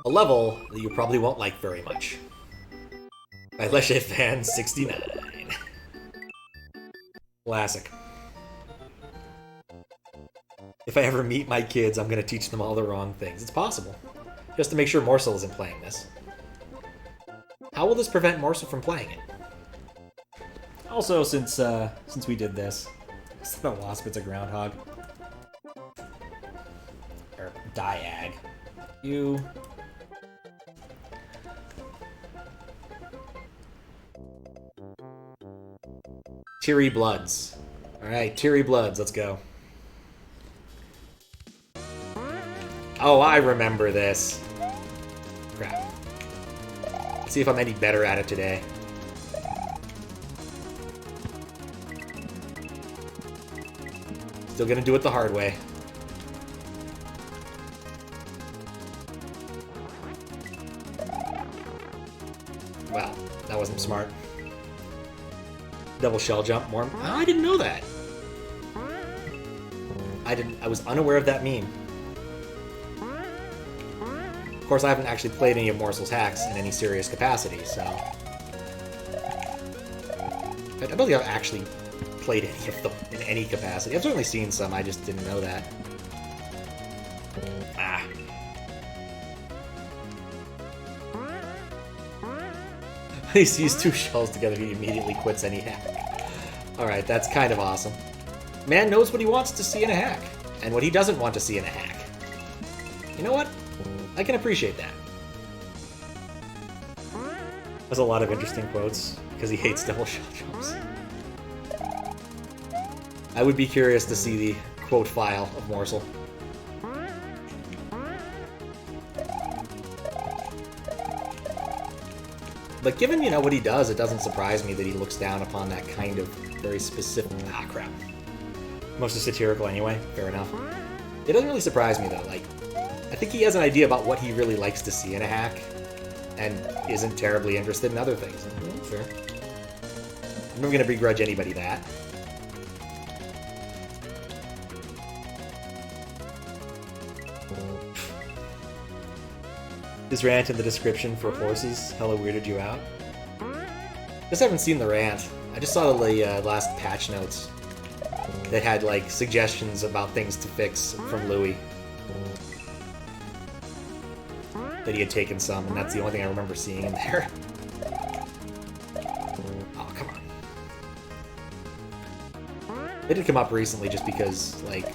A level that you probably won't like very much. By Leshe Fan 69. Classic. If I ever meet my kids, I'm gonna teach them all the wrong things. It's possible. Just to make sure Morsel isn't playing this. How will this prevent Morsel from playing it? Also, since we did this, it's not a wasp, it's a groundhog. Or diag. You. Teary Bloods. Alright, Teary Bloods, let's go. Oh, I remember this. Crap. Let's see if I'm any better at it today. Still gonna do it the hard way. Wow, that wasn't smart. Double shell jump, more. Oh, I didn't know that. I was unaware of that meme. Of course, I haven't actually played any of Morsel's hacks in any serious capacity, so. I don't think I've actually played any of them in any capacity. I've certainly seen some, I just didn't know that. Ah. He sees two shells together, he immediately quits any hack. Alright, that's kind of awesome. Man knows what he wants to see in a hack, and what he doesn't want to see in a hack. You know what? I can appreciate that. There's a lot of interesting quotes, because he hates double shell jumps. I would be curious to see the quote file of Morsel. But given, what he does, it doesn't surprise me that he looks down upon that kind of very specific... Ah, crap. Most is satirical anyway, fair enough. It doesn't really surprise me, though. Like, I think he has an idea about what he really likes to see in a hack, and isn't terribly interested in other things. Fair. I'm never going to begrudge anybody that. His rant in the description for horses hella weirded you out? Just haven't seen the rant. I just saw the last patch notes that had, like, suggestions about things to fix from Louis. That he had taken some, and that's the only thing I remember seeing in there. Oh, come on. It did come up recently just because, like,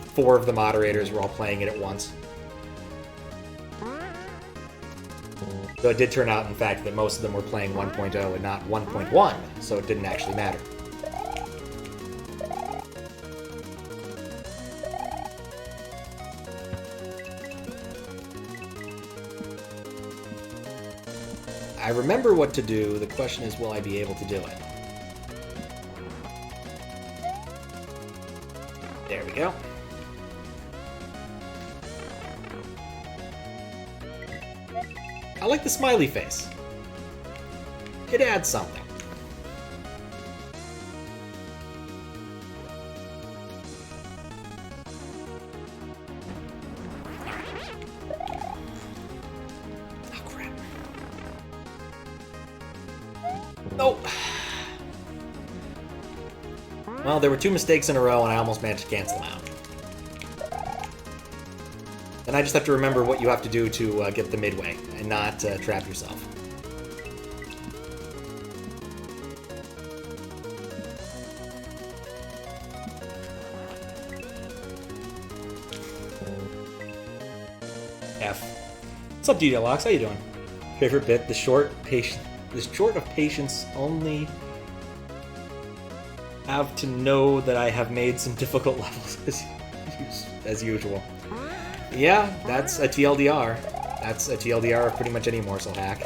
4 of the moderators were all playing it at once. Though it did turn out, in fact, that most of them were playing 1.0 and not 1.1, so it didn't actually matter. I remember what to do, the question is, will I be able to do it? There we go. I like the smiley face. It adds something. Oh, crap. Oh. Well, there were 2 mistakes in a row, and I almost managed to cancel them out. And I just have to remember what you have to do to get the midway, and not trap yourself. F. What's up, DDLox? How you doing? Favorite bit: the short of patience only have to know that I have made some difficult levels as usual. Yeah, that's a TLDR. That's a TLDR of pretty much any Morsel hack.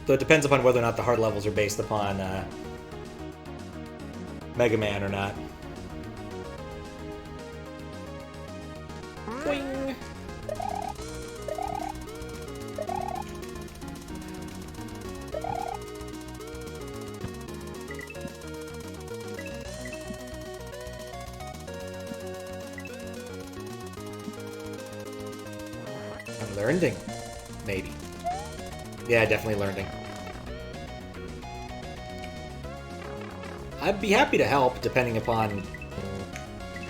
So it depends upon whether or not the hard levels are based upon Mega Man or not. Boing. Learning. Maybe. Yeah, definitely learning. I'd be happy to help, depending upon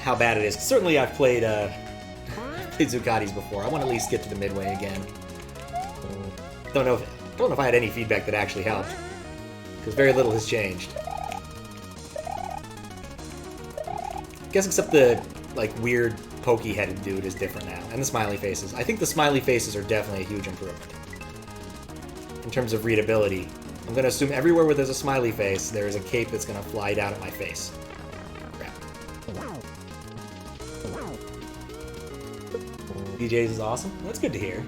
how bad it is. Certainly, I've played Zuccati's before. I want to at least get to the midway again. Don't know if I had any feedback that actually helped, because very little has changed. I guess except the like weird pokey-headed dude is different now, and the smiley faces. I think the smiley faces are definitely a huge improvement in terms of readability. I'm going to assume everywhere where there's a smiley face, there is a cape that's going to fly down at my face. Crap. DJs is awesome. That's good to hear.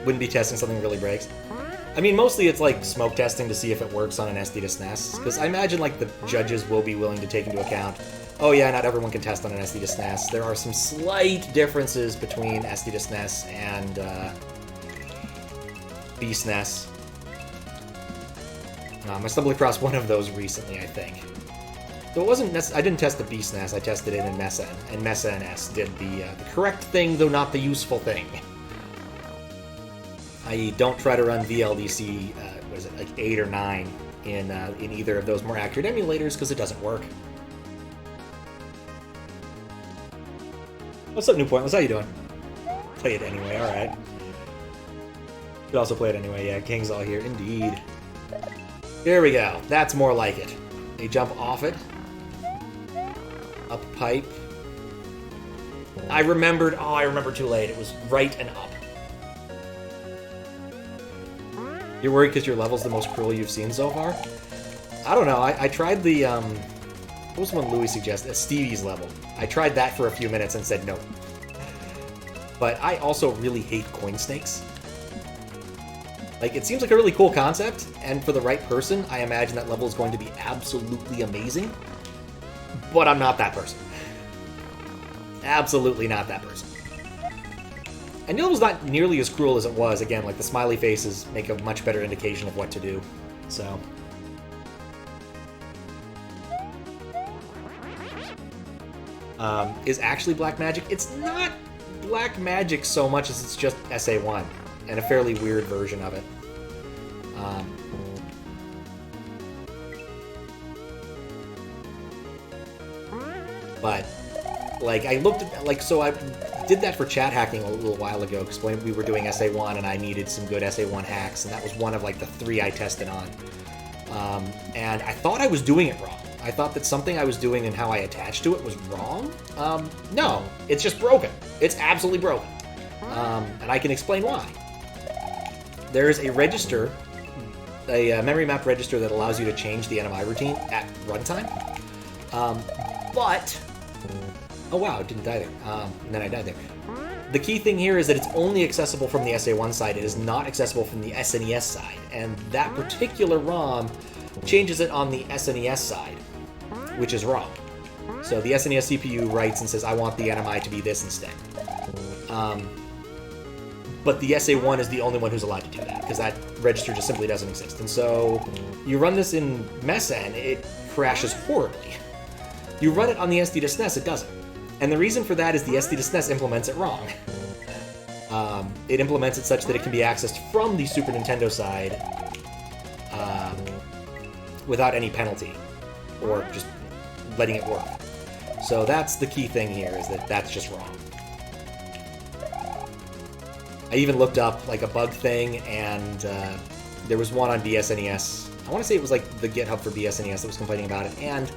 Wouldn't be testing something really breaks. I mean, mostly it's like smoke testing to see if it works on an SD to SNES, because I imagine like the judges will be willing to take into account, oh yeah, not everyone can test on an SD to SNES. There are some slight differences between SD to SNES and B-SNES. I stumbled across one of those recently, I think. So it wasn't I didn't test the B-SNES, I tested it in MESA, and MESA and S did the correct thing, though not the useful thing. I don't try to run VLDC, what is it, like 8 or 9 in either of those more accurate emulators, because it doesn't work. What's up, New Pointless? How you doing? Play it anyway, alright. Could also play it anyway, yeah, King's all here, indeed. Here we go, that's more like it. A jump off it. Up pipe. I remember too late, it was right and up. You're worried because your level's the most cruel you've seen so far? I don't know, I tried the, what was the one Louis suggested? Stevie's level. I tried that for a few minutes and said no. But I also really hate coin snakes. Like, it seems like a really cool concept, and for the right person, I imagine that level is going to be absolutely amazing. But I'm not that person. Absolutely not that person. I knew it was not nearly as cruel as it was. Again, like, the smiley faces make a much better indication of what to do. So. Is actually black magic? It's not black magic so much as it's just SA1, and a fairly weird version of it. But, like, I looked at, like, so I did that for chat hacking a little while ago, because when we were doing SA1 and I needed some good SA1 hacks, and that was one of, like, the 3 I tested on. And I thought I was doing it wrong. I thought that something I was doing and how I attached to it was wrong. No, it's just broken. It's absolutely broken. And I can explain why. There's a register, a memory map register that allows you to change the NMI routine at runtime. But... Oh wow, it didn't die there. And then I died there. The key thing here is that it's only accessible from the SA1 side. It is not accessible from the SNES side. And that particular ROM changes it on the SNES side, which is wrong. So the SNES CPU writes and says, I want the NMI to be this instead. But the SA1 is the only one who's allowed to do that, because that register just simply doesn't exist. And so you run this in MESA and it crashes horribly. You run it on the SD to SNES, it doesn't. And the reason for that is the SD to SNES implements it wrong. It implements it such that it can be accessed from the Super Nintendo side without any penalty, or just letting it work. So that's the key thing here, is that that's just wrong. I even looked up like a bug thing, and there was one on BSNES. I want to say it was like the GitHub for BSNES that was complaining about it, and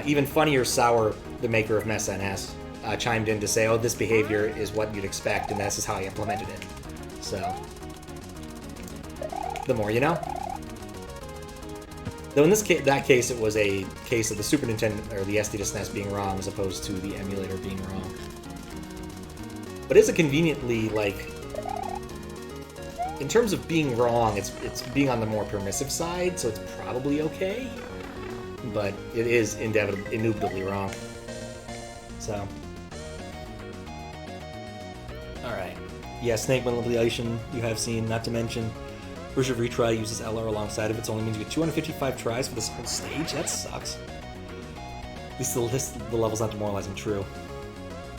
even Funnier Sour, the maker of MESA NS, chimed in to say, oh, this behavior is what you'd expect, and this is how I implemented it. So, the more you know. Though in this that case, it was a case of the Super Nintendo, or the SD to SNES being wrong, as opposed to the emulator being wrong. But it's a conveniently, like, in terms of being wrong, it's being on the more permissive side, so it's probably okay. But it is indubitably wrong. So. Alright. Yeah, Snake Manipulation you have seen, not to mention version of Retry uses LR alongside of it, so only means you get 255 tries for this whole stage? That sucks. At least the level's not demoralizing, true.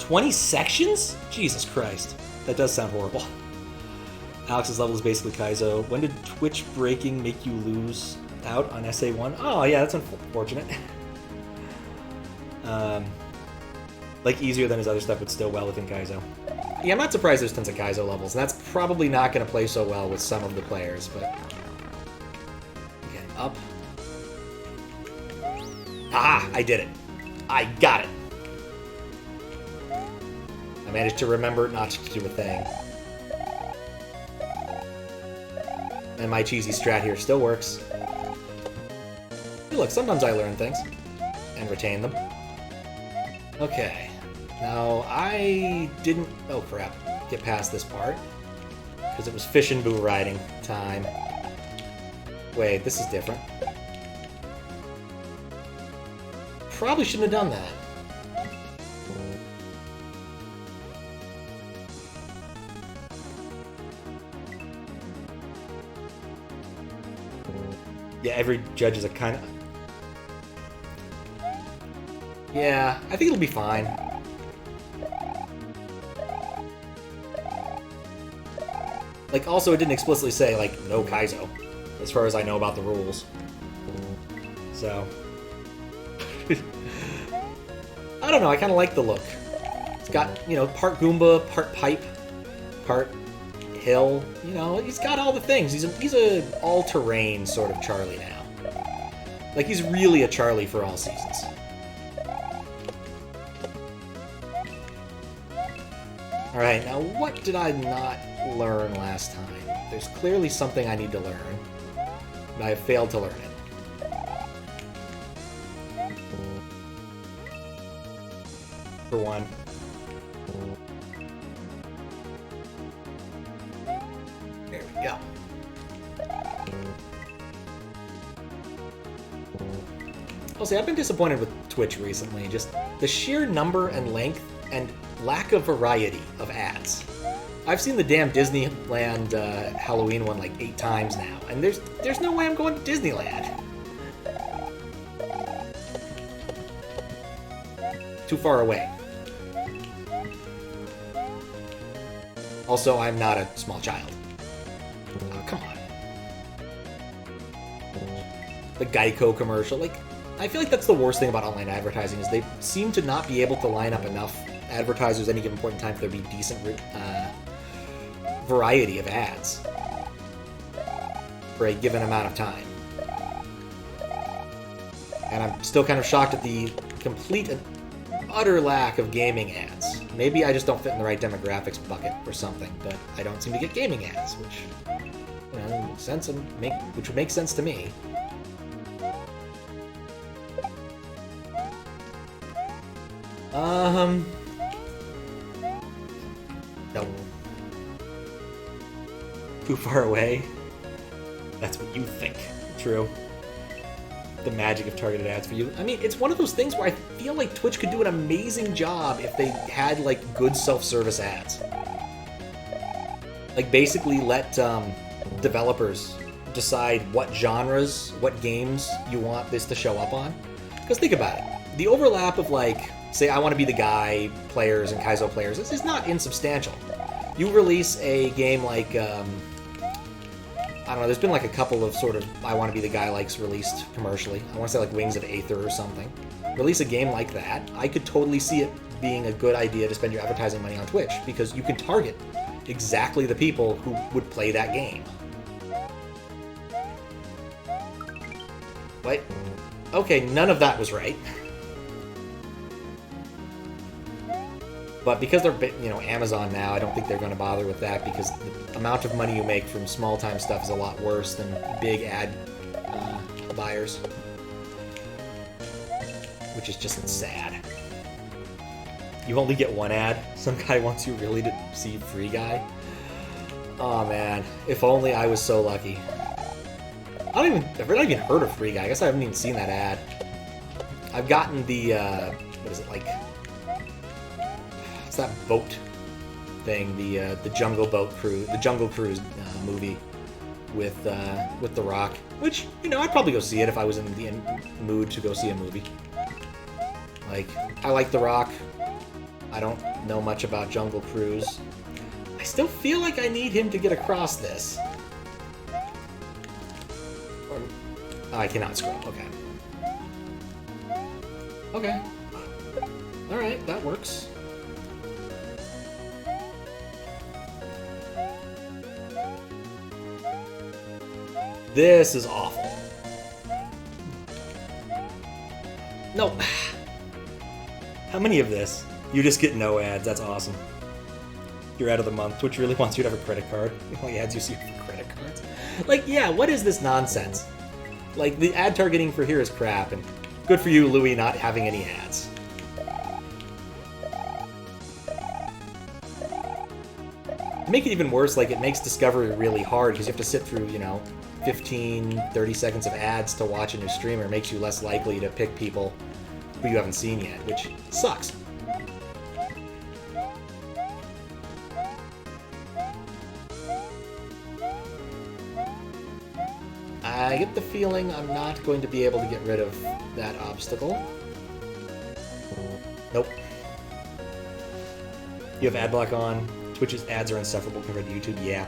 20 sections? Jesus Christ. That does sound horrible. Alex's level is basically Kaizo. When did Twitch breaking make you lose out on SA1? Oh, yeah, that's unfortunate. Like, easier than his other stuff, but still well within Kaizo. Yeah, I'm not surprised there's tons of Kaizo levels, and that's probably not going to play so well with some of the players, but... Again, up. Ah, I did it. I got it. I managed to remember not to do a thing. And my cheesy strat here still works. Hey, look, sometimes I learn things. And retain them. Okay. Now, I didn't... Oh, crap. Get past this part. Because it was fish and boo riding time. Wait, this is different. Probably shouldn't have done that. Yeah, every judge is a kind of... Yeah, I think it'll be fine. Like, also, it didn't explicitly say, like, no Kaizo, as far as I know about the rules. So... I don't know, I kind of like the look. It's got, you know, part Goomba, part pipe, part hill. You know, he's got all the things. He's a all-terrain sort of Charlie now. Like, he's really a Charlie for all seasons. Alright, now what did I not learn last time? There's clearly something I need to learn, but I have failed to learn it. For one. There we go. I'll say, I've been disappointed with Twitch recently. Just the sheer number and length and lack of variety of ads. I've seen the damn Disneyland Halloween one like 8 times now, and there's no way I'm going to Disneyland. Too far away. Also, I'm not a small child. Oh, come on. The Geico commercial, like, I feel like that's the worst thing about online advertising, is they seem to not be able to line up enough advertisers at any given point in time for there to be decent variety of ads for a given amount of time. And I'm still kind of shocked at the complete and utter lack of gaming ads. Maybe I just don't fit in the right demographics bucket or something, but I don't seem to get gaming ads, which, you know, which would make sense to me. No. Too far away? That's what you think. True. The magic of targeted ads for you. I mean, it's one of those things where I feel like Twitch could do an amazing job if they had, like, good self-service ads. Like, basically let developers decide what genres, what games you want this to show up on. Because think about it. The overlap of, like, say I want to be the guy players and Kaizo players, this is not insubstantial. You release a game like, I don't know, there's been like a couple of sort of I want to be the guy likes released commercially. I want to say like Wings of Aether or something. Release a game like that, I could totally see it being a good idea to spend your advertising money on Twitch, because you can target exactly the people who would play that game. What? Okay, none of that was right. But because they're, you know, Amazon now, I don't think they're going to bother with that, because the amount of money you make from small-time stuff is a lot worse than big ad buyers. Which is just sad. You only get one ad. Some guy wants you really to see Free Guy. Oh man, if only I was so lucky. I've not even heard of Free Guy. I guess I haven't even seen that ad. I've gotten the, what is it, like... It's that boat thing, the Jungle Boat Cruise, the Jungle Cruise movie with The Rock, which, you know, I'd probably go see it if I was in the mood to go see a movie. Like, I like The Rock. I don't know much about Jungle Cruise. I still feel like I need him to get across this. Or, oh, I cannot scroll. Okay. Okay. Alright, that works. This is awful. No. How many of this? You just get no ads. That's awesome. You're out of the month. Twitch really wants you to have a credit card. The only ads you see are for credit cards. Like, yeah, what is this nonsense? Like, the ad targeting for here is crap, and good for you, Louis, not having any ads. To make it even worse, like, it makes discovery really hard, because you have to sit through, you know, 15, 30 seconds of ads to watch a new streamer. It makes you less likely to pick people who you haven't seen yet, which sucks. I get the feeling I'm not going to be able to get rid of that obstacle. Nope. You have ad block on. Twitch's ads are insufferable compared to YouTube. Yeah.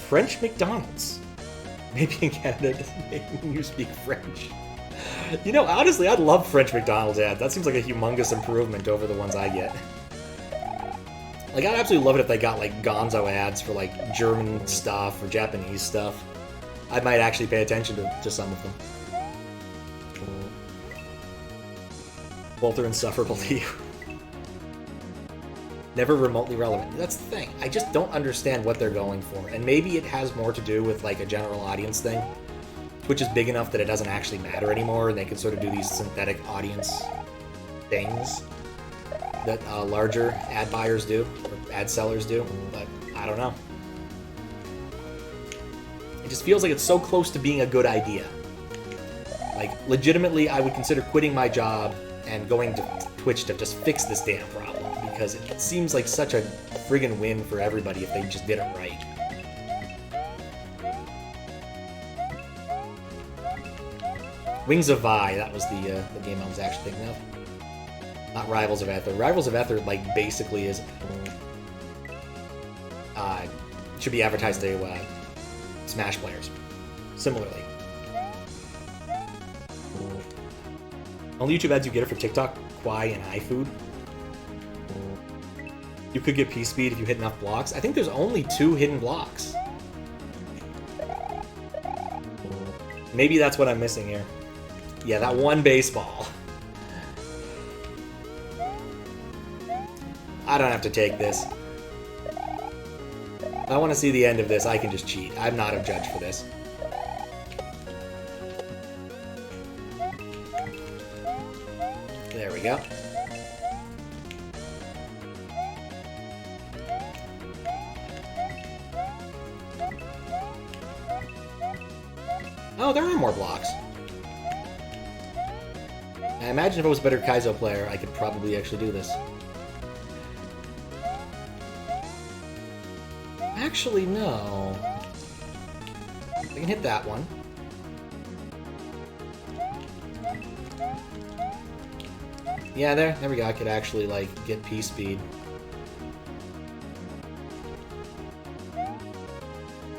French McDonald's. Maybe in Canada it doesn't make you speak French. You know, honestly, I'd love French McDonald's ads. That seems like a humongous improvement over the ones I get. Like, I'd absolutely love it if they got, like, gonzo ads for, like, German stuff or Japanese stuff. I might actually pay attention to some of them. Both are insufferable to you. Never remotely relevant. That's the thing. I just don't understand what they're going for. And maybe it has more to do with, like, a general audience thing. Twitch is big enough that it doesn't actually matter anymore, and they can sort of do these synthetic audience things that larger ad buyers do, or ad sellers do, but I don't know. It just feels like it's so close to being a good idea. Like, legitimately, I would consider quitting my job and going to Twitch to just fix this damn problem, because it seems like such a friggin' win for everybody if they just did it right. Wings of Vi, that was the game I was actually thinking of. Not Rivals of Aether. Rivals of Aether, like, basically is... should be advertised to Smash players. Similarly. Only YouTube ads you get are for TikTok, Kwai, and iFood. You could get P-Speed if you hit enough blocks. I think there's only 2 hidden blocks. Maybe that's what I'm missing here. Yeah, that one baseball. I don't have to take this. If I want to see the end of this, I can just cheat. I'm not a judge for this. There we go. Oh, there are more blocks. I imagine if I was a better Kaizo player, I could probably actually do this. Actually, no. I can hit that one. Yeah, there we go. I could actually, like, get P-Speed.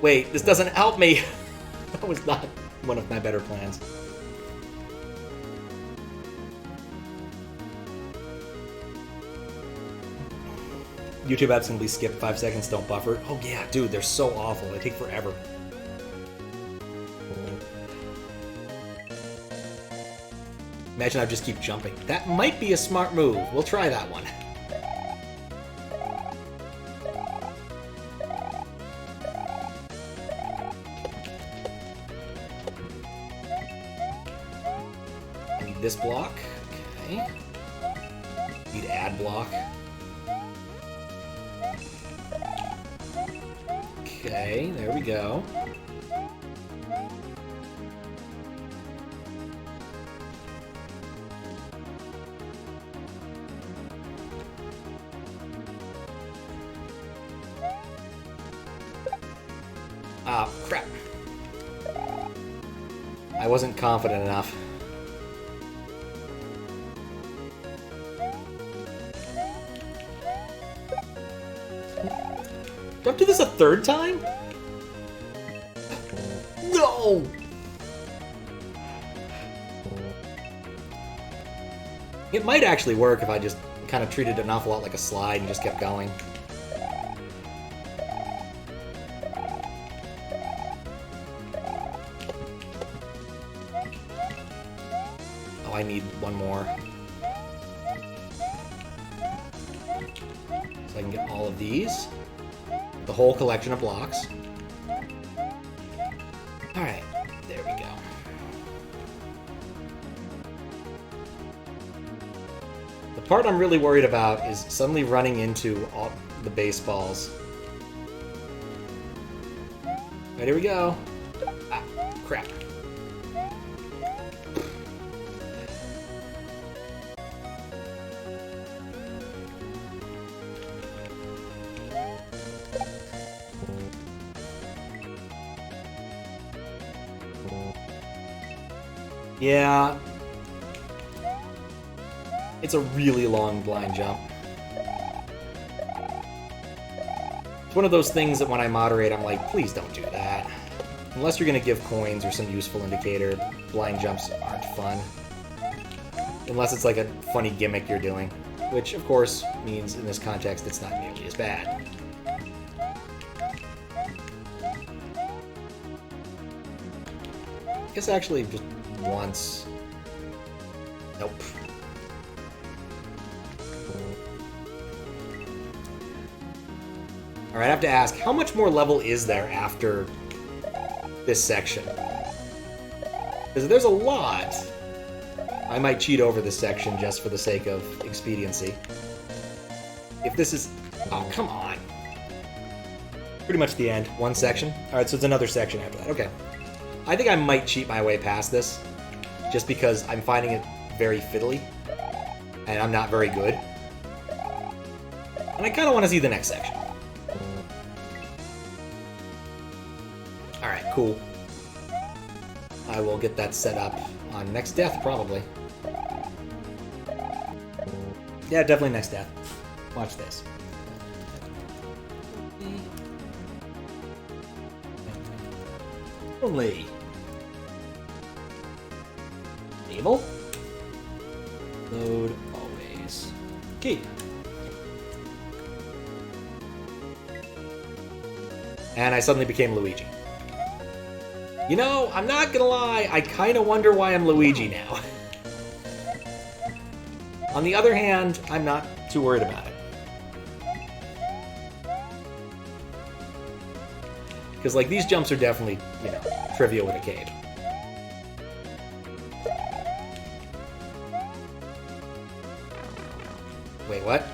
Wait, this doesn't help me! That was not one of my better plans. YouTube ads can be skipped 5 seconds, don't buffer. Oh yeah, dude, they're so awful. They take forever. Imagine I just keep jumping. That might be a smart move. We'll try that one. I need this block. Okay. Need ad block. Okay, there we go. Ah, crap. I wasn't confident enough. third time? No! It might actually work if I just kind of treated it an awful lot like a slide and just kept going. Oh, I need one more. So I can get all of these. The whole collection of blocks. Alright, there we go. The part I'm really worried about is suddenly running into all the baseballs. Right, here we go. Ah, crap. Yeah. It's a really long blind jump. It's one of those things that when I moderate, I'm like, please don't do that. Unless you're going to give coins or some useful indicator, blind jumps aren't fun. Unless it's like a funny gimmick you're doing. Which, of course, means in this context it's not nearly as bad. I guess actually just once. Nope. Alright, I have to ask, how much more level is there after this section? Because there's a lot. I might cheat over this section just for the sake of expediency. If this is... Oh, come on. Pretty much the end. One section. Alright, so it's another section after that. Okay. I think I might cheat my way past this, just because I'm finding it very fiddly, and I'm not very good. And I kind of want to see the next section. Alright, cool. I will get that set up on next death, probably. Yeah, definitely next death. Watch this. Only. Evil. Load always. Keep. And I suddenly became Luigi. You know, I'm not gonna lie, I kind of wonder why I'm Luigi now. On the other hand, I'm not too worried about it. Because, like, these jumps are definitely, you know, trivial with a cape. Wait, what?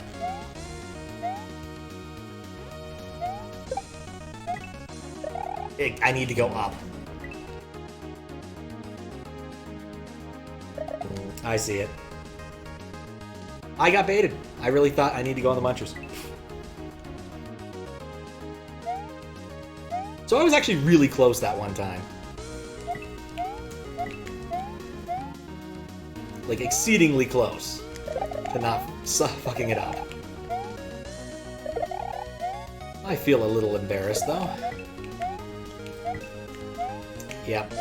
I need to go up. I see it. I got baited. I really thought I need to go on the munchers. So I was actually really close that one time. Like, exceedingly close to not fucking it up. I feel a little embarrassed, though. Yep.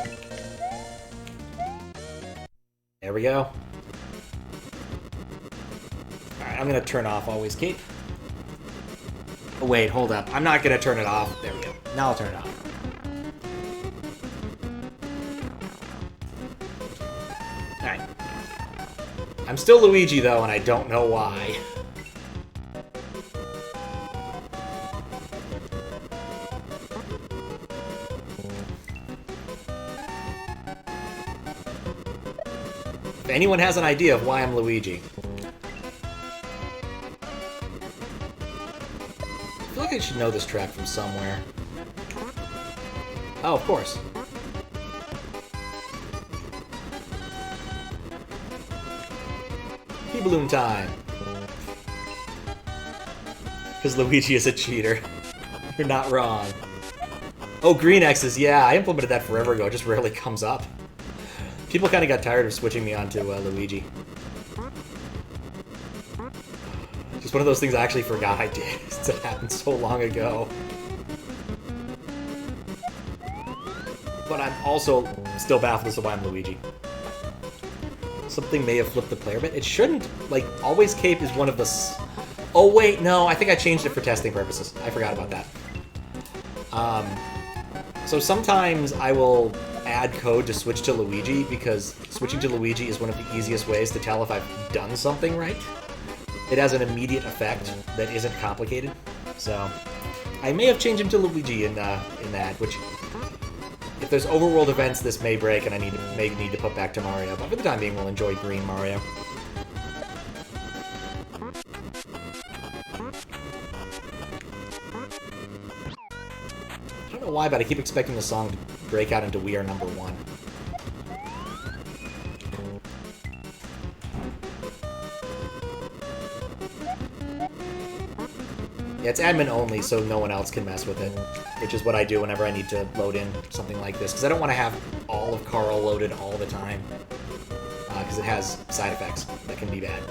There we go. Alright, I'm gonna turn off Always Keep. Oh, wait, hold up. I'm not gonna turn it off. There we go. Now I'll turn it off. Alright. I'm still Luigi, though, and I don't know why. If anyone has an idea of why I'm Luigi. I feel like I should know this track from somewhere. Oh, of course. Pea balloon time. Because Luigi is a cheater. You're not wrong. Oh, green X's, yeah, I implemented that forever ago. It just rarely comes up. People kind of got tired of switching me onto Luigi. Just one of those things I actually forgot I did, since it happened so long ago. but I'm also still baffled as to why I'm Luigi. Something may have flipped the player bit. It shouldn't. Like, always cape is one of the... Oh, wait, no. I think I changed it for testing purposes. I forgot about that. So sometimes I will add code to switch to Luigi, because switching to Luigi is one of the easiest ways to tell if I've done something right. It has an immediate effect that isn't complicated. So I may have changed him to Luigi in that, which... If there's overworld events, this may break, and I may need to put back to Mario. But for the time being, we'll enjoy green Mario. I don't know why, but I keep expecting the song to break out into We Are Number One. Yeah, it's admin only, so no one else can mess with it, which is what I do whenever I need to load in something like this, because I don't want to have all of Carl loaded all the time, because it has side effects that can be bad.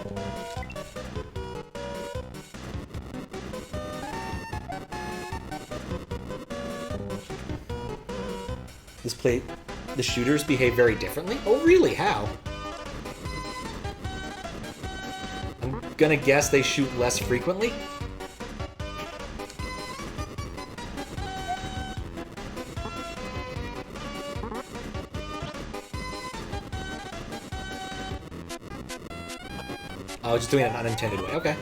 The shooters behave very differently? Oh, really? How? I'm gonna guess they shoot less frequently? Oh, just doing it in an unintended way. Okay.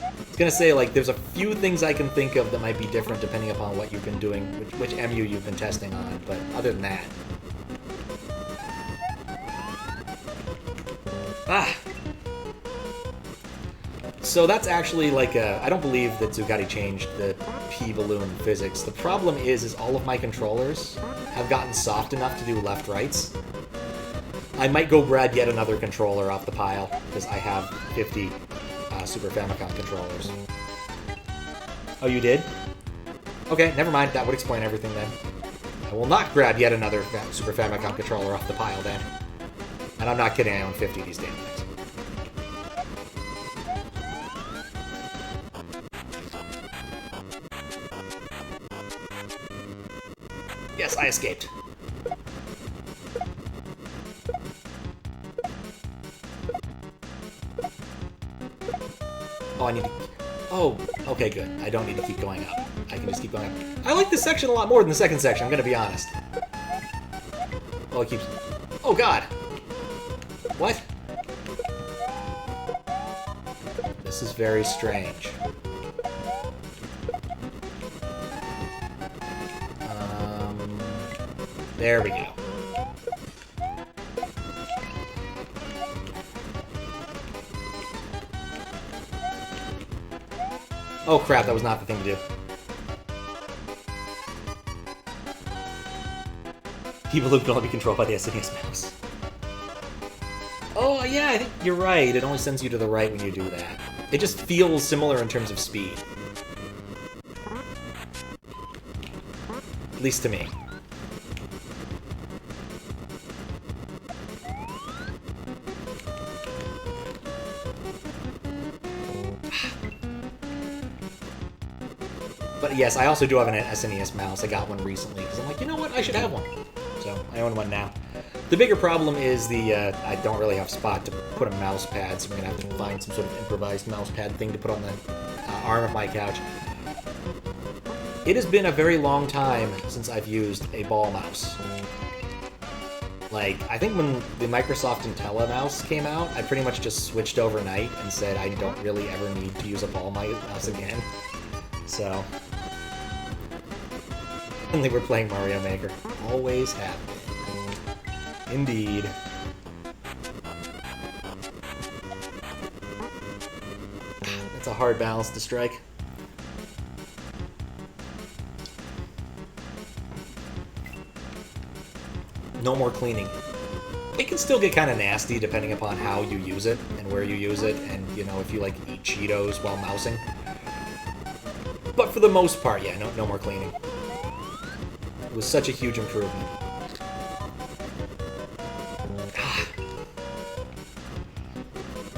I was gonna say, like, there's a few things I can think of that might be different depending upon what you've been doing, which MU you've been testing on, but other than that... So that's actually like a... I don't believe that Zuccati changed the P-balloon physics. The problem is all of my controllers have gotten soft enough to do left-rights. I might go grab yet another controller off the pile, because I have 50 Super Famicom controllers. Oh, you did? Okay, never mind. That would explain everything then. I will not grab yet another Super Famicom controller off the pile then. And I'm not kidding, I own 50 of these damn things. Yes, I escaped. Oh, I need to... Oh, okay, good. I don't need to keep going up. I can just keep going up. I like this section a lot more than the second section, I'm gonna be honest. Oh, it keeps... Oh, God! What? This is very strange. There we go. Oh crap, that was not the thing to do. People who can only be controlled by the SNES mouse. Oh yeah, I think you're right. It only sends you to the right when you do that. It just feels similar in terms of speed. At least to me. But yes, I also do have an SNES mouse. I got one recently because I'm like, you know what? I should have one. So I own one now. The bigger problem is I don't really have a spot to put a mouse pad, so I'm going to have to find some sort of improvised mouse pad thing to put on the arm of my couch. It has been a very long time since I've used a ball mouse. Like, I think when the Microsoft IntelliMouse came out, I pretty much just switched overnight and said I don't really ever need to use a ball mouse again. So... And they were playing Mario Maker. Always have been. Indeed. That's a hard balance to strike. No more cleaning. It can still get kind of nasty depending upon how you use it and where you use it, and, you know, if you, like, eat Cheetos while mousing. But for the most part, yeah, no more cleaning. It was such a huge improvement.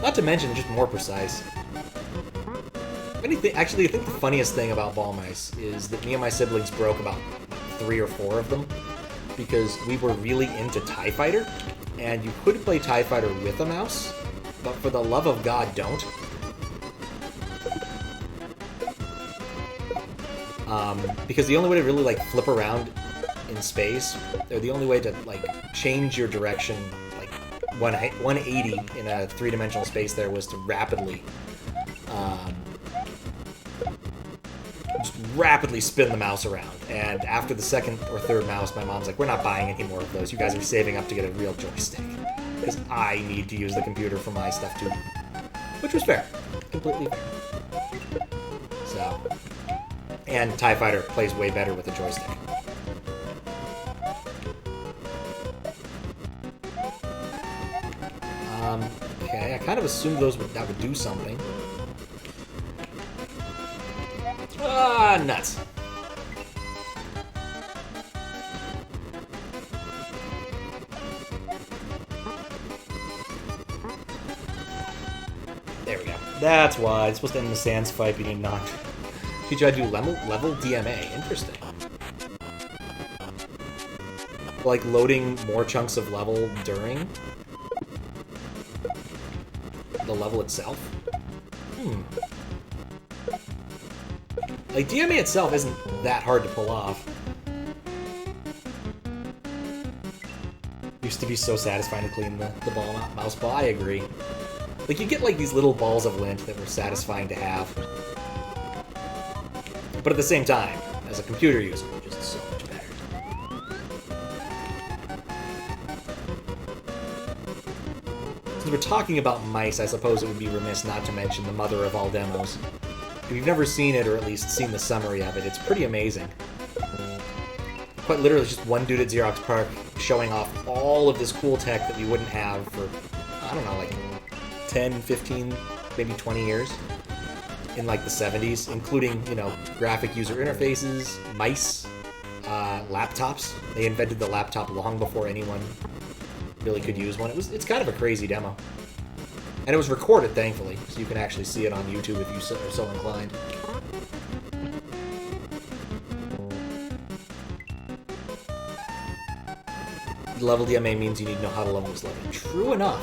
Not to mention, just more precise. Anything, actually, I think the funniest thing about ball mice is that me and my siblings broke about 3 or 4 of them because we were really into TIE Fighter, and you could play TIE Fighter with a mouse, but for the love of God, don't. Because the only way to really, like, flip around in space, or the only way to, like, change your direction, like, 180 in a 3-dimensional space there was to rapidly, just rapidly spin the mouse around. And after the 2nd or 3rd mouse, my mom's like, we're not buying any more of those. You guys are saving up to get a real joystick. Because I need to use the computer for my stuff, too. Which was fair. Completely fair. So... And TIE Fighter plays way better with a joystick. Okay, I kind of assumed that would do something. Ah, nuts. There we go. That's why. It's supposed to end in the Sans fight, but you did not. You try to do level DMA. Interesting. Like loading more chunks of level during the level itself? Like, DMA itself isn't that hard to pull off. Used to be so satisfying to clean the mouse ball. I agree. Like, you get, like, these little balls of lint that were satisfying to have. But at the same time, as a computer user, just so much better. Since we're talking about mice, I suppose it would be remiss not to mention the mother of all demos. If you've never seen it, or at least seen the summary of it, it's pretty amazing. Quite literally just one dude at Xerox PARC showing off all of this cool tech that we wouldn't have for, I don't know, like 10, 15, maybe 20 years. In like the 70s, including, you know, graphic user interfaces, mice, laptops. They invented the laptop long before anyone really could use one. It's kind of a crazy demo. And it was recorded, thankfully, so you can actually see it on YouTube if you are so inclined. Level DMA means you need to know how to level this level. True enough.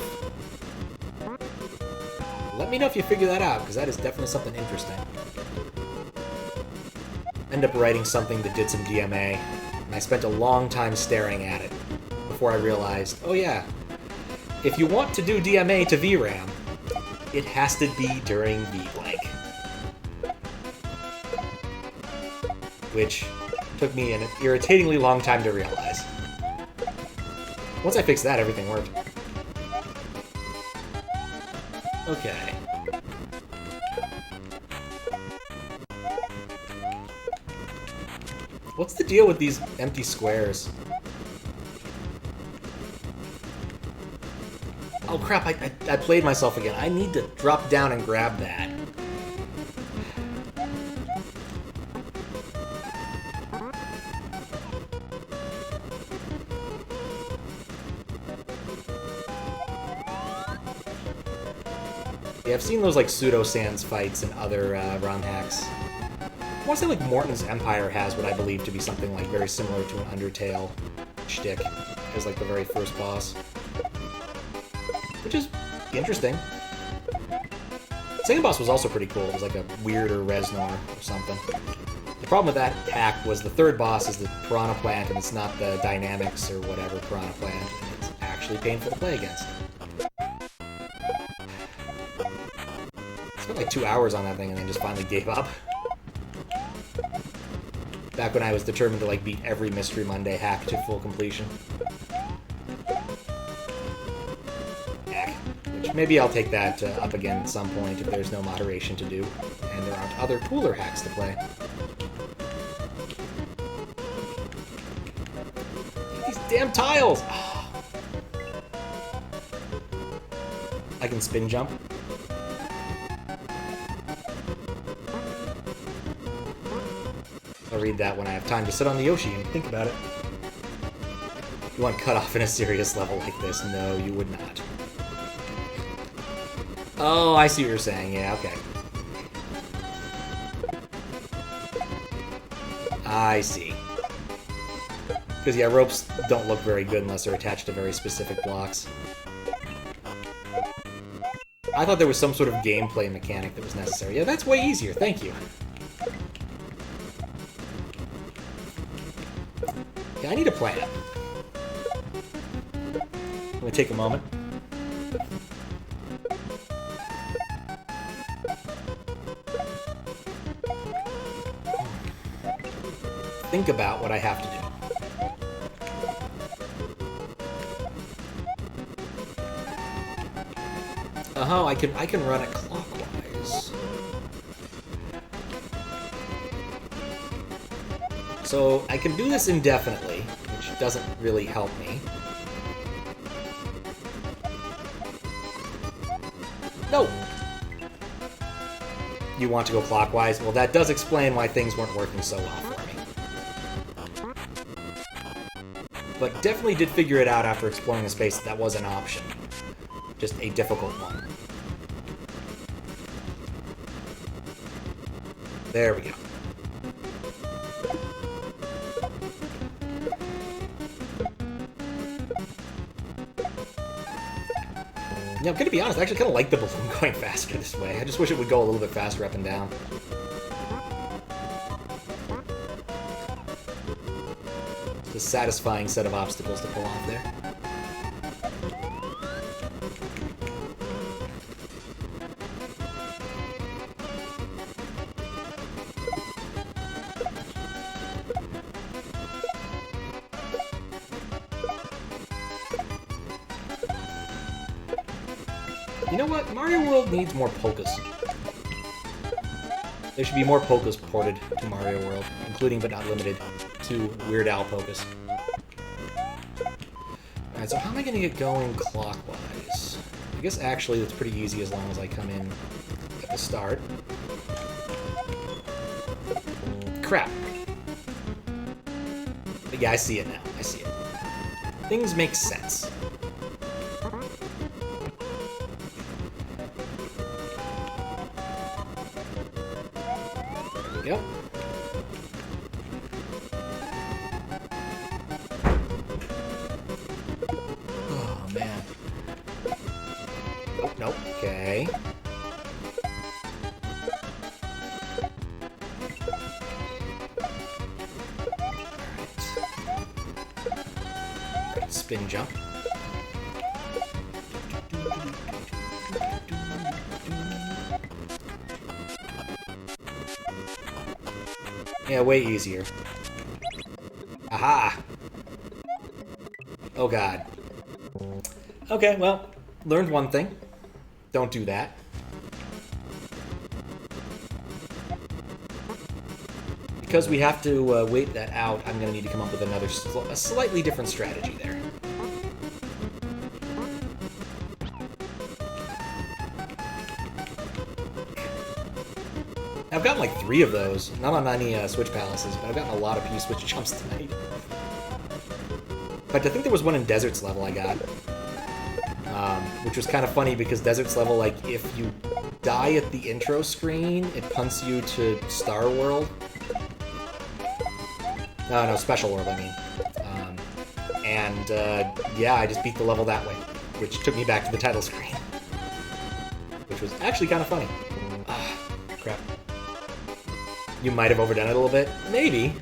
Let me know if you figure that out, because that is definitely something interesting. End up writing something that did some DMA, and I spent a long time staring at it before I realized, oh yeah, if you want to do DMA to VRAM, it has to be during the blank. Which took me an irritatingly long time to realize. Once I fixed that, everything worked. Okay. What's the deal with these empty squares? Oh crap, I played myself again. I need to drop down and grab that. Yeah, I've seen those like pseudo-sans fights and other ROM hacks. I want to say like Morton's Empire has what I believe to be something like very similar to an Undertale shtick as like the very first boss. Which is interesting. Second boss was also pretty cool. It was like a weirder Reznor or something. The problem with that hack was the third boss is the Piranha Plant, and it's not the Dynamics or whatever Piranha Plant. It's actually painful to play against. Spent like 2 hours on that thing and then just finally gave up. Back when I was determined to like beat every Mystery Monday hack to full completion. Which maybe I'll take that up again at some point if there's no moderation to do, and there aren't other cooler hacks to play. These damn tiles! Oh. I can spin jump. I'll read that when I have time to sit on the Yoshi and think about it. You want cut off in a serious level like this? No, you would not. Oh, I see what you're saying. Yeah, okay. I see. Because, yeah, ropes don't look very good unless they're attached to very specific blocks. I thought there was some sort of gameplay mechanic that was necessary. Yeah, that's way easier, thank you. Yeah, I need a plan. I'm gonna take a moment. Think about what I have to do. Oh, I can run it clockwise. So I can do this indefinitely, which doesn't really help me. No! You want to go clockwise? Well, that does explain why things weren't working so well for me. But definitely did figure it out after exploring the space that was an option. Just a difficult one. There we go. Yeah, I'm gonna be honest, I actually kind of like the balloon going faster this way. I just wish it would go a little bit faster up and down. It's a satisfying set of obstacles to pull off there. You know what? Mario World needs more polkas. There should be more polkas ported to Mario World, including but not limited to Weird Al polkas. Alright, so how am I going to get going clockwise? I guess actually that's pretty easy as long as I come in at the start. Crap. But yeah, I see it now. I see it. Things make sense. Yep. Oh, man. Oh, nope. Okay. Alright. Spin jump. Yeah, way easier. Aha! Oh god. Okay, well, learned one thing. Don't do that. Because we have to wait that out, I'm going to need to come up with a slightly different strategy there. I've gotten like 3 of those. Not on any Switch Palaces, but I've gotten a lot of P-Switch jumps tonight. In fact, I think there was one in Desert's level I got. Which was kind of funny because Desert's level, like, if you die at the intro screen, it punts you to Star World. No, Special World, I mean. Yeah, I just beat the level that way, which took me back to the title screen. Which was actually kind of funny. Ah, crap. You might have overdone it a little bit. Maybe.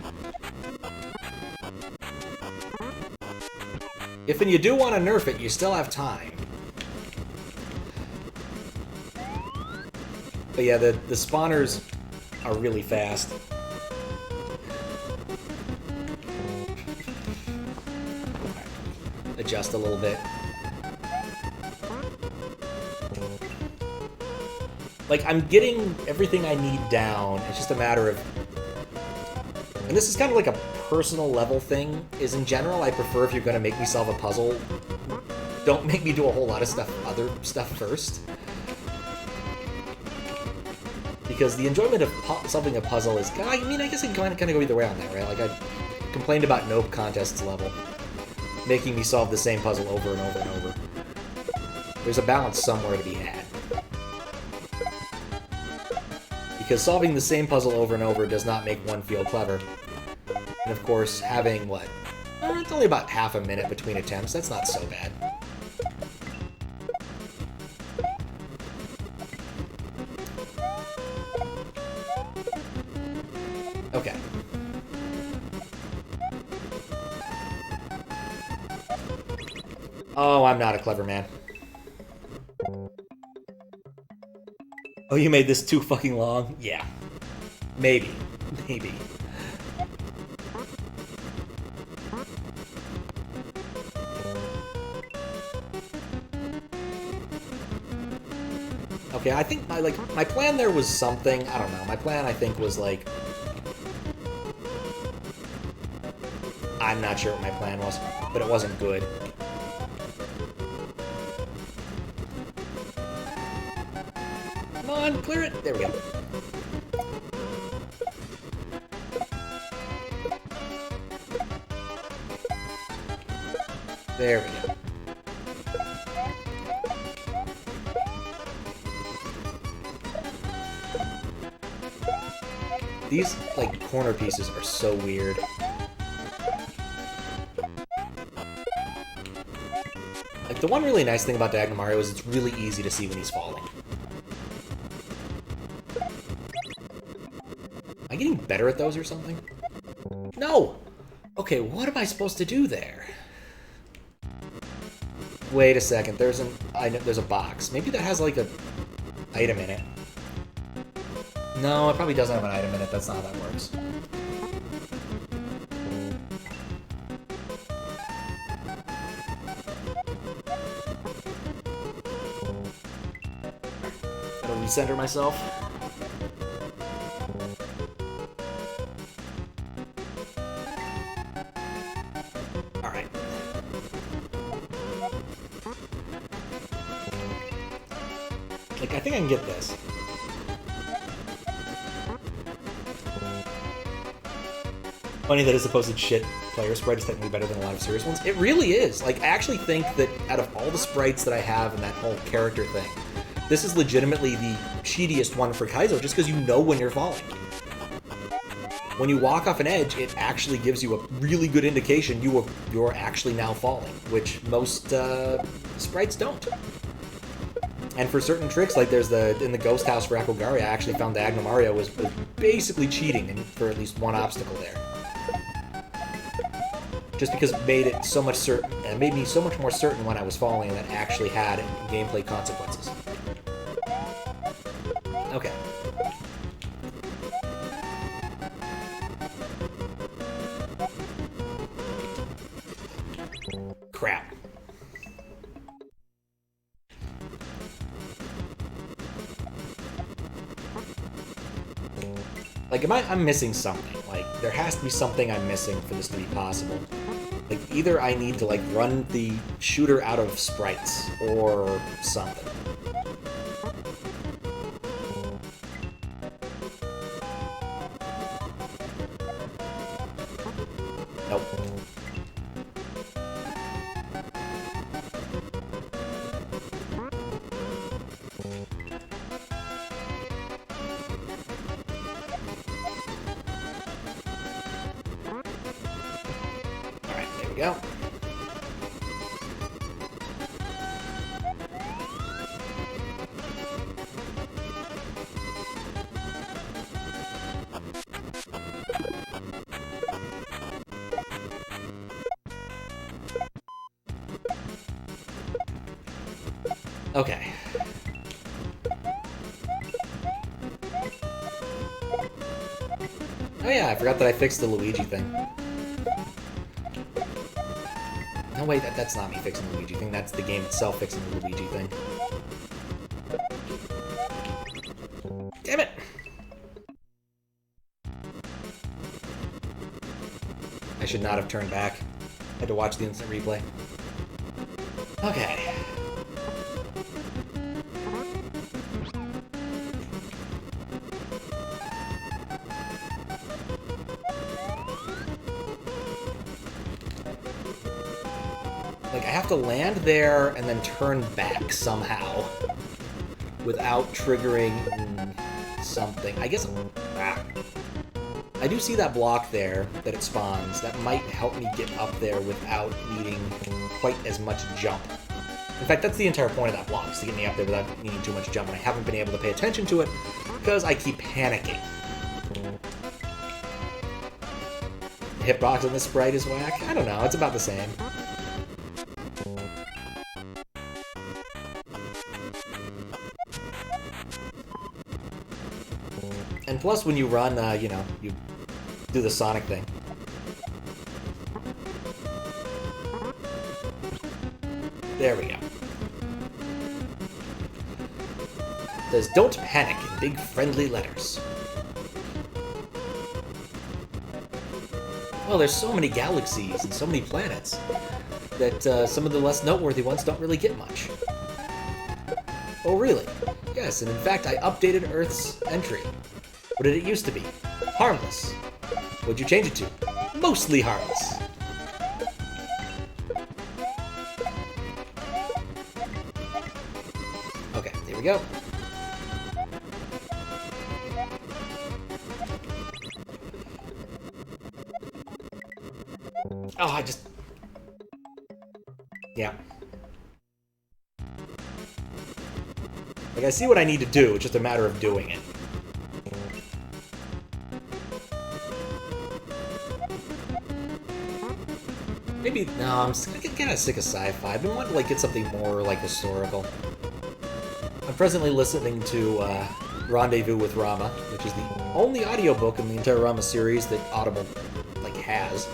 If and you do want to nerf it, you still have time. But yeah, the spawners are really fast. Adjust a little bit. Like, I'm getting everything I need down. It's just a matter of... And this is kind of like a personal level thing, is in general, I prefer if you're going to make me solve a puzzle, don't make me do a whole lot of other stuff first. Because the enjoyment of solving a puzzle is... I mean, I guess I can kind of go either way on that, right? Like, I complained about Nope Contest's level, making me solve the same puzzle over and over and over. There's a balance somewhere to be had. Because solving the same puzzle over and over does not make one feel clever. And of course, having, what? It's only about half a minute between attempts. That's not so bad. Okay. Oh, I'm not a clever man. Oh, you made this too fucking long? Yeah. Maybe. Maybe. Okay, I think my plan there was something, I don't know. My plan I think was like, I'm not sure what my plan was, but it wasn't good. Come on, clear it. There we go. There we go. These, like, corner pieces are so weird. Like, the one really nice thing about Diagonal Mario is it's really easy to see when he's falling. Am I getting better at those or something? No! Okay, what am I supposed to do there? Wait a second, there's a box. Maybe that has, like, a item in it. No, it probably doesn't have an item in it. That's not how that works. Gotta recenter myself. Alright. Like, I think I can get this. Funny that a supposed shit player sprite is technically better than a lot of serious ones. It really is. Like, I actually think that out of all the sprites that I have in that whole character thing, this is legitimately the cheatiest one for Kaizo, just because you know when you're falling. When you walk off an edge, it actually gives you a really good indication you're actually now falling, which most sprites don't. And for certain tricks, like there's in the Ghost House for Akogari, I actually found Diagonal Mario was basically cheating for at least one obstacle there. Just because it made it so much certain, and it made me so much more certain when I was falling that actually had gameplay consequences. Okay. Crap. Like, I'm missing something. Like, there has to be something I'm missing for this to be possible. Like, either I need to, like, run the shooter out of sprites, or something. Nope. Go. Okay. Oh yeah, I forgot that I fixed the Luigi thing. No, wait, that's not me fixing the Luigi thing. That's the game itself fixing the Luigi thing. Damn it! I should not have turned back. I had to watch the instant replay. Okay. Like, I have to land there and then turn back somehow without triggering something. I guess... I do see that block there that it spawns. That might help me get up there without needing quite as much jump. In fact, that's the entire point of that block, is to get me up there without needing too much jump, and I haven't been able to pay attention to it because I keep panicking. The hitbox on this sprite is whack? I don't know, it's about the same. And plus, when you run, you know, you do the Sonic thing. There we go. It says, don't panic in big friendly letters. Well, there's so many galaxies and so many planets that some of the less noteworthy ones don't really get much. Oh, really? Yes, and in fact, I updated Earth's entry. What did it used to be? Harmless. What'd you change it to? Mostly harmless. Okay, here we go. Oh, I just... Yeah. Like, I see what I need to do, it's just a matter of doing it. Maybe, no, I'm kind of sick of sci-fi. I've been wanting to like, get something more, like, historical. I'm presently listening to Rendezvous with Rama, which is the only audiobook in the entire Rama series that Audible, like, has.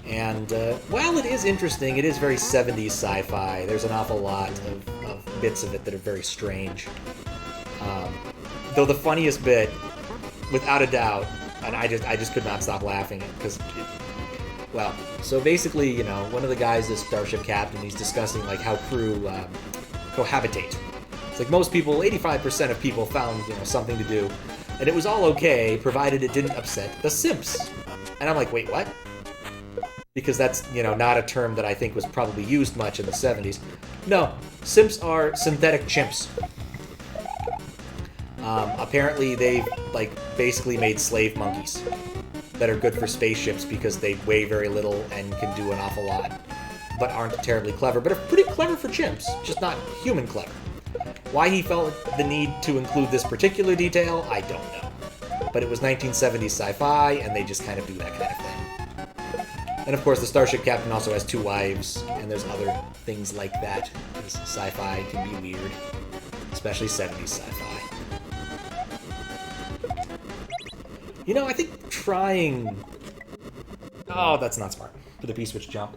And, while it is interesting, it is very 70s sci-fi. There's an awful lot of bits of it that are very strange. Though the funniest bit, without a doubt, and I just could not stop laughing, because... Well, so basically, you know, one of the guys is starship captain. He's discussing, like, how crew cohabitate. It's like most people, 85% of people found, you know, something to do, and it was all okay, provided it didn't upset the simps. And I'm like, wait, what? Because that's, you know, not a term that I think was probably used much in the 70s. No, simps are synthetic chimps. Apparently they've, like, basically made slave monkeys that are good for spaceships because they weigh very little and can do an awful lot, but aren't terribly clever, but are pretty clever for chimps, just not human clever. Why he felt the need to include this particular detail, I don't know. But it was 1970s sci-fi, and they just kind of do that kind of thing. And of course, the starship captain also has 2 wives, and there's other things like that, because sci-fi can be weird, especially 70s sci-fi. You know, I think trying... Oh, that's not smart. For the P-switch jump.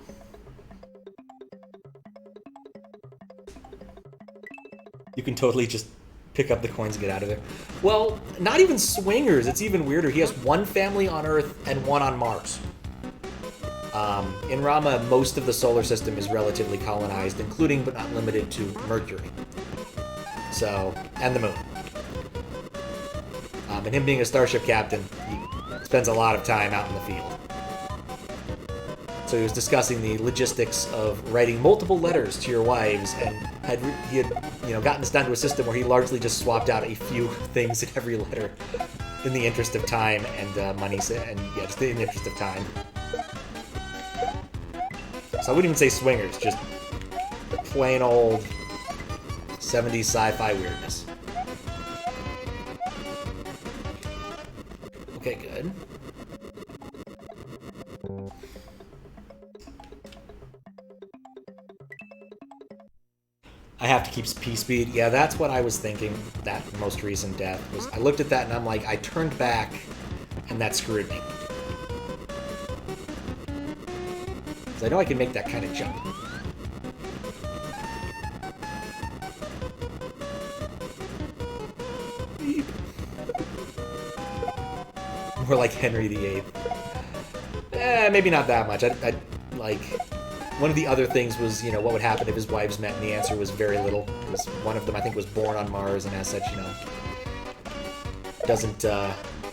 You can totally just pick up the coins and get out of there. Well, not even swingers. It's even weirder. He has 1 family on Earth and 1 on Mars. In Rama, most of the solar system is relatively colonized, including but not limited to Mercury. So, and the Moon. And him being a starship captain, he spends a lot of time out in the field. So he was discussing the logistics of writing multiple letters to your wives, and he had you know, gotten this down to a system where he largely just swapped out a few things in every letter in the interest of time and money, and yeah, just in the interest of time. So I wouldn't even say swingers, just plain old 70s sci-fi weirdness. Okay, good. I have to keep P-speed. Yeah, that's what I was thinking, that most recent death. Was I looked at that and I'm like, I turned back, and that screwed me. Because I know I can make that kind of jump. More like Henry VIII. Maybe not that much. I'd like... One of the other things was, you know, what would happen if his wives met, and the answer was very little. Because one of them, I think, was born on Mars, and as such, you know, doesn't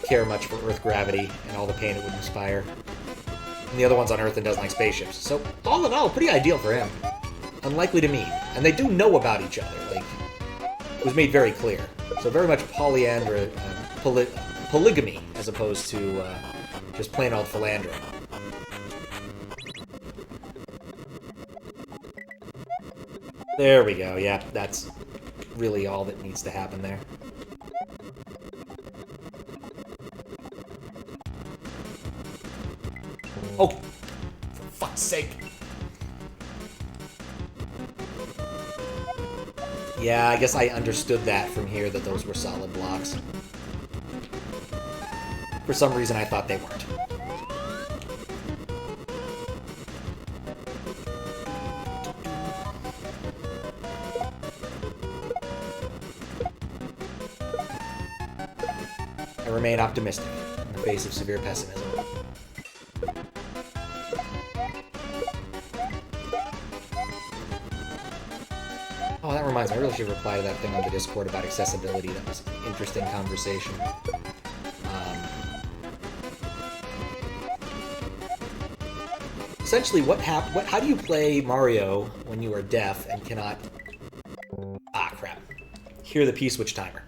care much for Earth gravity and all the pain it would inspire. And the other one's on Earth and doesn't like spaceships. So, all in all, pretty ideal for him. Unlikely to meet. And they do know about each other. Like, it was made very clear. So very much polygamy, as opposed to Just plain old philandering. There we go, yeah, that's really all that needs to happen there. Oh, for fuck's sake. Yeah, I guess I understood that from here, that those were solid blocks. For some reason, I thought they weren't. I remain optimistic in the face of severe pessimism. Oh, that reminds me, I really should reply to that thing on the Discord about accessibility. That was an interesting conversation. Essentially, how do you play Mario when you are deaf and cannot... Ah, crap. Hear the P-switch timer.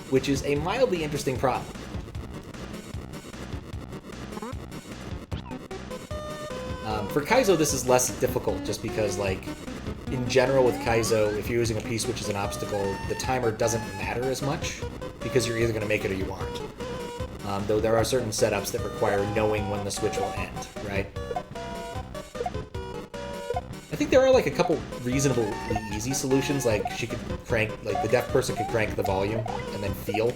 Which is a mildly interesting problem. For Kaizo, this is less difficult, just because, like, in general with Kaizo, if you're using a P-switch as an obstacle, the timer doesn't matter as much, because you're either going to make it or you aren't. Though there are certain setups that require knowing when the switch will end, right? I think there are, like, a couple reasonably easy solutions, like she could crank, like, the deaf person could crank the volume and then feel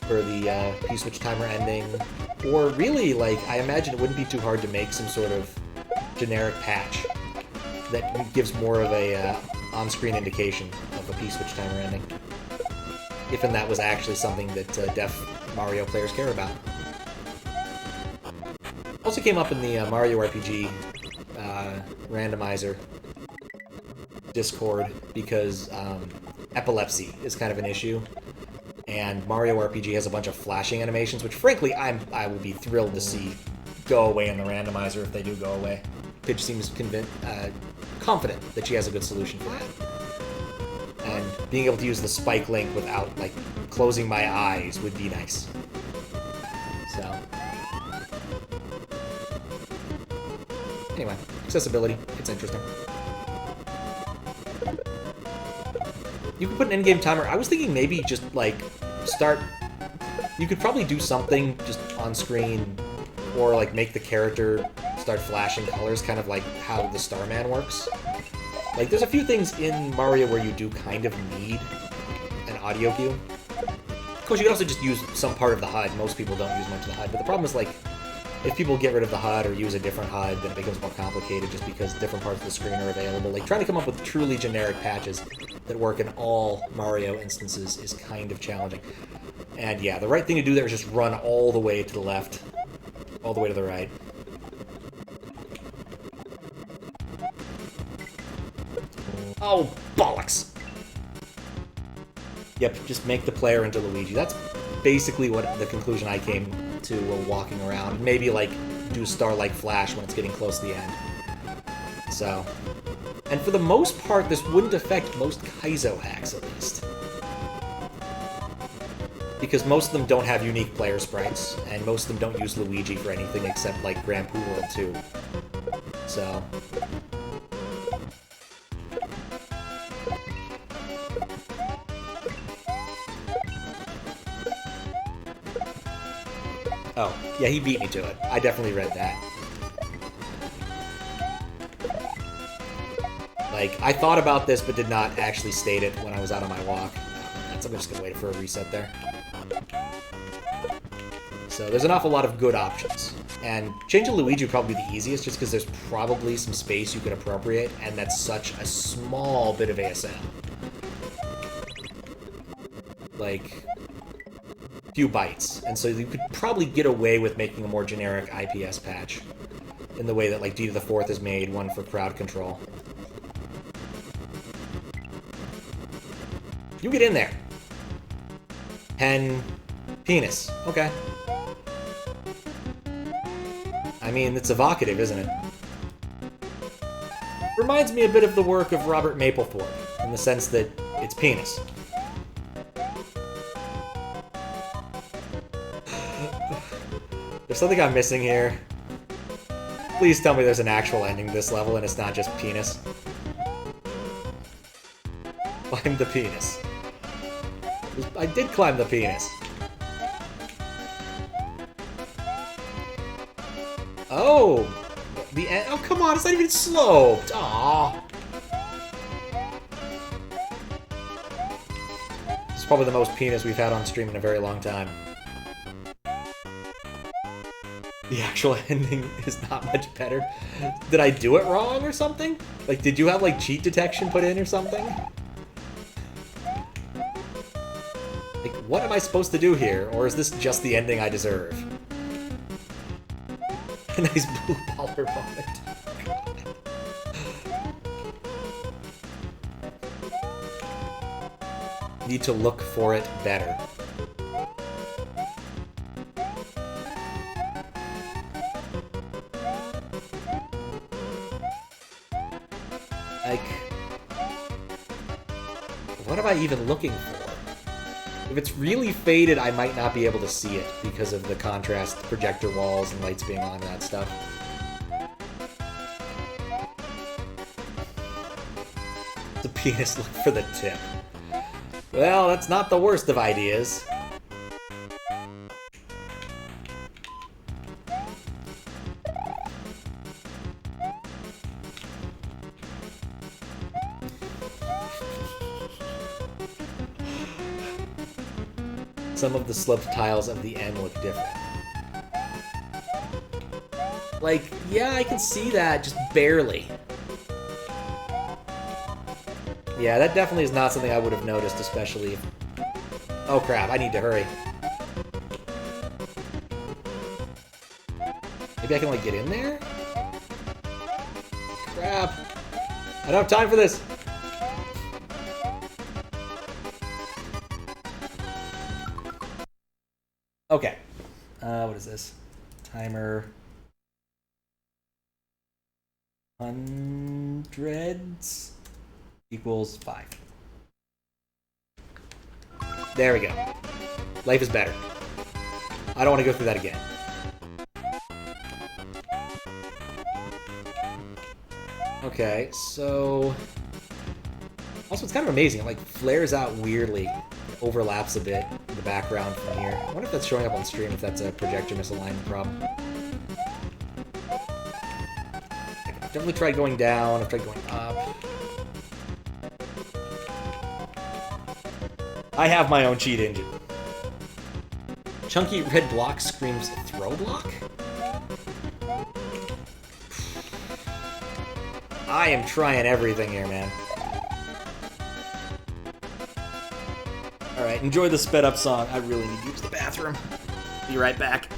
for the P-switch timer ending. Or really, like, I imagine it wouldn't be too hard to make some sort of generic patch that gives more of a on-screen indication of a P-switch timer ending. If and that was actually something that deaf Mario players care about. Also came up in the Mario RPG randomizer Discord because epilepsy is kind of an issue, and Mario RPG has a bunch of flashing animations, which frankly I will be thrilled to see go away in the randomizer if they do go away. Pidge seems confident that she has a good solution for that. And being able to use the spike link without, like, closing my eyes would be nice. So. Anyway, accessibility, it's interesting. You could put an in-game timer. I was thinking maybe just, like, you could probably do something just on screen, or, like, make the character start flashing colors, kind of like how the Starman works. Like, there's a few things in Mario where you do kind of need an audio cue. Of course, you can also just use some part of the HUD. Most people don't use much of the HUD, but the problem is, like, if people get rid of the HUD or use a different HUD, then it becomes more complicated just because different parts of the screen are available. Like, trying to come up with truly generic patches that work in all Mario instances is kind of challenging. And yeah, the right thing to do there is just run all the way to the left, all the way to the right. Oh, bollocks! Yep, just make the player into Luigi. That's basically what the conclusion I came to while walking around. Maybe, like, do Star-like Flash when it's getting close to the end. So. And for the most part, this wouldn't affect most Kaizo hacks, at least. Because most of them don't have unique player sprites, and most of them don't use Luigi for anything except, like, Grand Poo World 2. So. Oh, yeah, he beat me to it. I definitely read that. Like, I thought about this, but did not actually state it when I was out on my walk. So I'm just gonna wait for a reset there. So there's an awful lot of good options. And changing Luigi would probably be the easiest, just because there's probably some space you could appropriate, and that's such a small bit of ASM. Like, few bytes, and so you could probably get away with making a more generic IPS patch in the way that, like, D to the 4th is made, one for crowd control. You get in there. Pen, penis. Okay. I mean, it's evocative, isn't it? Reminds me a bit of the work of Robert Mapplethorpe, in the sense that it's penis. There's something I'm missing here. Please tell me there's an actual ending to this level and it's not just penis. Climb the penis. I did climb the penis. Oh! The end. Oh, come on, it's not even sloped. Aww. It's probably the most penis we've had on stream in a very long time. The actual ending is not much better. Did I do it wrong or something? Like, did you have, like, cheat detection put in or something? Like, what am I supposed to do here? Or is this just the ending I deserve? A nice blue baller moment. Need to look for it better. Like, what am I even looking for? If it's really faded, I might not be able to see it because of the contrast, projector walls, and lights being on and that stuff. The penis, look for the tip. Well, that's not the worst of ideas. Some of the sloped tiles of the end look different. Like, yeah, I can see that, just barely. Yeah, that definitely is not something I would have noticed, especially if... Oh crap, I need to hurry. Maybe I can, like, get in there? Crap. I don't have time for this. Okay. What is this? Timer. Hundreds equals 5. There we go. Life is better. I don't want to go through that again. Okay, so... Also, it's kind of amazing. It, like, flares out weirdly. It overlaps a bit in the background from here. I wonder if that's showing up on stream, if that's a projector misalignment problem. I've definitely tried going down. I've tried going up. I have my own cheat engine. Chunky red block screams throw block? I am trying everything here, man. Alright, enjoy the sped up song. I really need to use the bathroom. Be right back.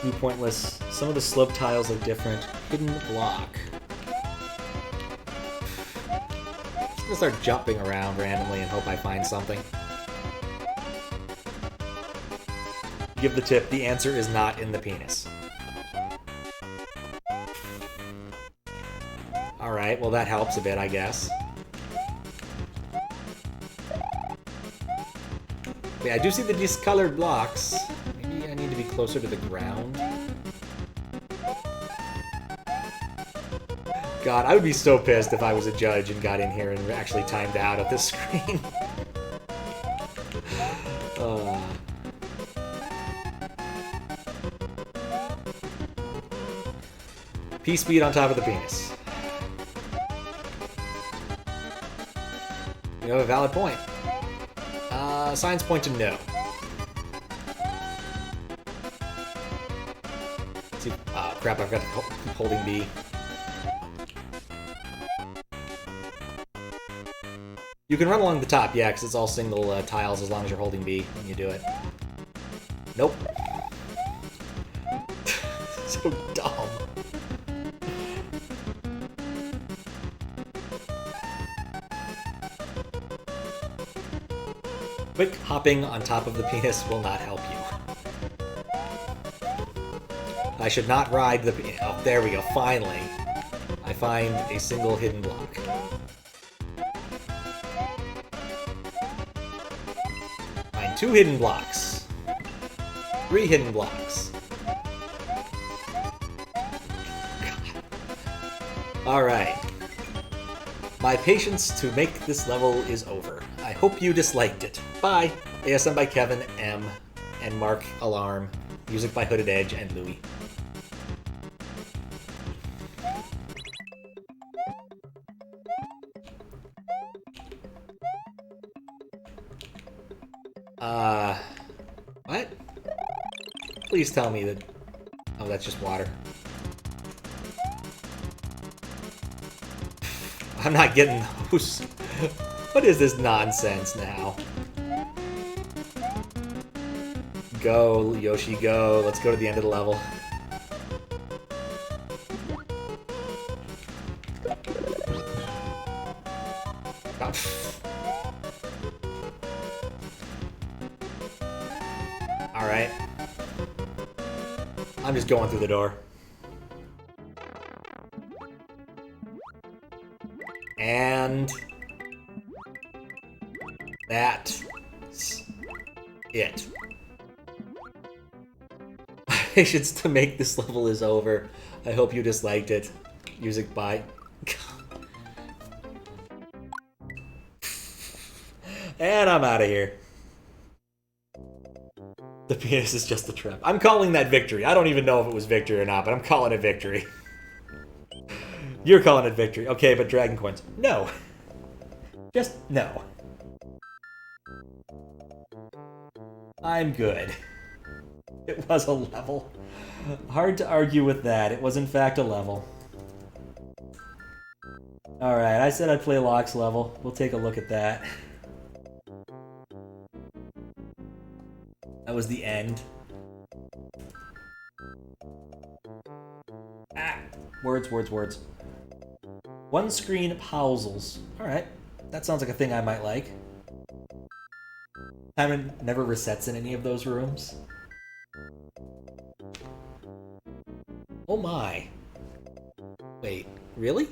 New pointless. Some of the slope tiles look different. Hidden block. I'm just gonna start jumping around randomly and hope I find something. Give the tip, the answer is not in the penis. Alright, well that helps a bit, I guess. Yeah, I do see the discolored blocks. Maybe I need to be closer to the ground. God, I would be so pissed if I was a judge and got in here and actually timed out at this screen. P-speed on top of the penis. You have a valid point. Signs point to no. Let's see. Oh, crap, I've got to keep holding B. You can run along the top, yeah, because it's all single tiles as long as you're holding B when you do it. Nope. So dumb. Quick hopping on top of the penis will not help you. I should not ride the penis. Oh, there we go, finally. I find a single hidden block. Find 2 hidden blocks. 3 hidden blocks. Alright. My patience to make this level is over. I hope you disliked it. Bye! ASM by Kevin M. and Mark Alarm. Music by Hooded Edge and Louie. What? Please tell me that... Oh, that's just water. I'm not getting those. What is this nonsense now? Go, Yoshi, go. Let's go to the end of the level. Alright. I'm just going through the door. And... that's it. My patience to make this level is over. I hope you disliked it. Music by... And I'm out of here. The penis is just a trap. I'm calling that victory. I don't even know if it was victory or not, but I'm calling it victory. You're calling it victory. Okay, but Dragon Coins. No. Just no. I'm good. It was a level. Hard to argue with that. It was in fact a level. Alright, I said I'd play Locke's level. We'll take a look at that. That was the end. Ah! Words, words, words. One screen Powsels. Alright. That sounds like a thing I might like. Timon never resets in any of those rooms. Oh my. Wait, really?